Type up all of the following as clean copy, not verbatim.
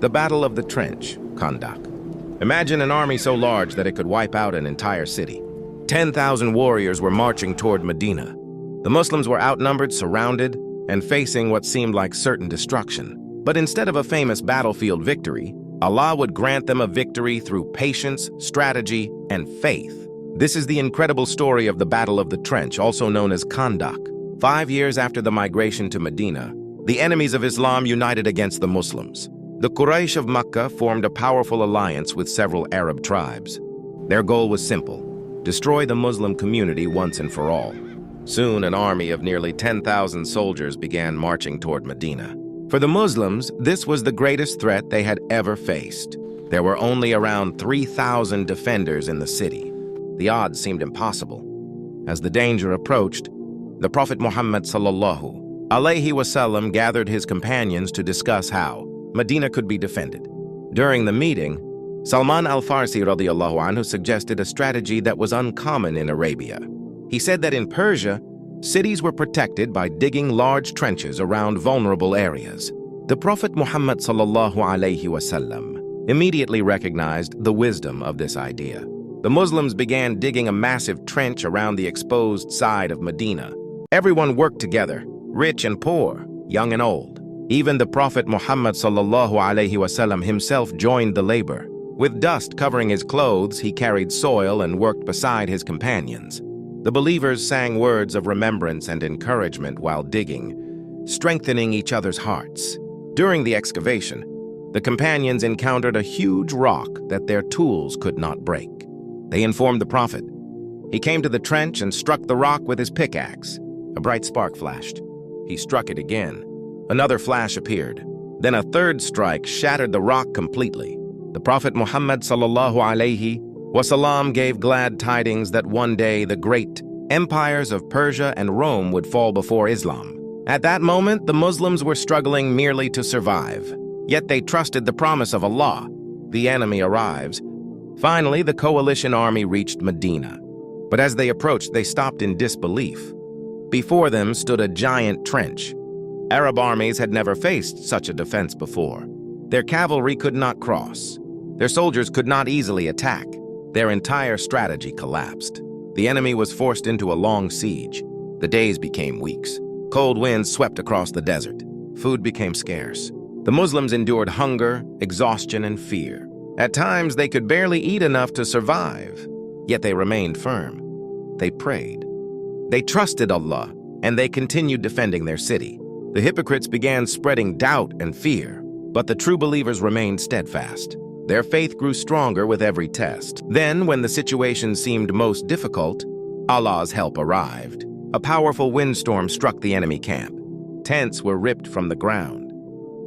The Battle of the Trench, Khandaq. Imagine an army so large that it could wipe out an entire city. 10,000 warriors were marching toward Medina. The Muslims were outnumbered, surrounded, and facing what seemed like certain destruction. But instead of a famous battlefield victory, Allah would grant them a victory through patience, strategy, and faith. This is the incredible story of the Battle of the Trench, also known as Khandaq. 5 years after the migration to Medina, the enemies of Islam united against the Muslims. The Quraysh of Mecca formed a powerful alliance with several Arab tribes. Their goal was simple: destroy the Muslim community once and for all. Soon, an army of nearly 10,000 soldiers began marching toward Medina. For the Muslims, this was the greatest threat they had ever faced. There were only around 3,000 defenders in the city. The odds seemed impossible. As the danger approached, the Prophet Muhammad sallallahu alaihi wasallam gathered his companions to discuss how Medina could be defended. During the meeting, Salman al-Farsi radiyallahu anhu suggested a strategy that was uncommon in Arabia. He said that in Persia, cities were protected by digging large trenches around vulnerable areas. The Prophet Muhammad sallallahu alaihi wasallam immediately recognized the wisdom of this idea. The Muslims began digging a massive trench around the exposed side of Medina. Everyone worked together, rich and poor, young and old. Even the Prophet Muhammad sallallahu alaihi wasallam himself joined the labor. With dust covering his clothes, he carried soil and worked beside his companions. The believers sang words of remembrance and encouragement while digging, strengthening each other's hearts. During the excavation, the companions encountered a huge rock that their tools could not break. They informed the Prophet. He came to the trench and struck the rock with his pickaxe. A bright spark flashed. He struck it again. Another flash appeared. Then a third strike shattered the rock completely. The Prophet Muhammad sallallahu alaihi wasallam gave glad tidings that one day the great empires of Persia and Rome would fall before Islam. At that moment, the Muslims were struggling merely to survive. Yet they trusted the promise of Allah. The enemy arrives. Finally, the coalition army reached Medina. But as they approached, they stopped in disbelief. Before them stood a giant trench. Arab armies had never faced such a defense before. Their cavalry could not cross. Their soldiers could not easily attack. Their entire strategy collapsed. The enemy was forced into a long siege. The days became weeks. Cold winds swept across the desert. Food became scarce. The Muslims endured hunger, exhaustion, and fear. At times, they could barely eat enough to survive. Yet they remained firm. They prayed. They trusted Allah, and they continued defending their city. The hypocrites began spreading doubt and fear, but the true believers remained steadfast. Their faith grew stronger with every test. Then, when the situation seemed most difficult, Allah's help arrived. A powerful windstorm struck the enemy camp. Tents were ripped from the ground.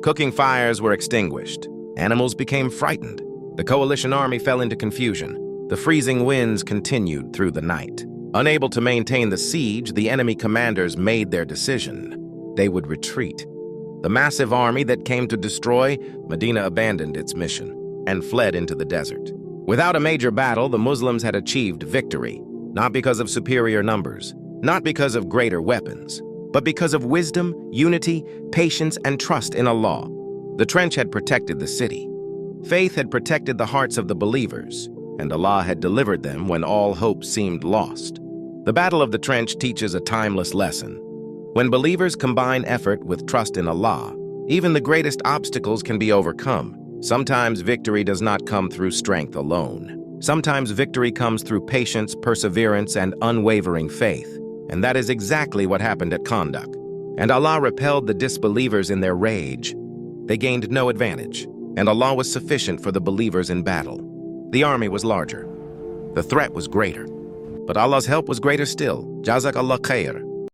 Cooking fires were extinguished. Animals became frightened. The coalition army fell into confusion. The freezing winds continued through the night. Unable to maintain the siege, the enemy commanders made their decision. They would retreat. The massive army that came to destroy Medina abandoned its mission and fled into the desert. Without a major battle, the Muslims had achieved victory, not because of superior numbers, not because of greater weapons, but because of wisdom, unity, patience, and trust in Allah. The trench had protected the city. Faith had protected the hearts of the believers, and Allah had delivered them when all hope seemed lost. The Battle of the Trench teaches a timeless lesson. When believers combine effort with trust in Allah, even the greatest obstacles can be overcome. Sometimes victory does not come through strength alone. Sometimes victory comes through patience, perseverance, and unwavering faith. And that is exactly what happened at Khandaq. And Allah repelled the disbelievers in their rage. They gained no advantage, and Allah was sufficient for the believers in battle. The army was larger. The threat was greater. But Allah's help was greater still. Jazakallah khair.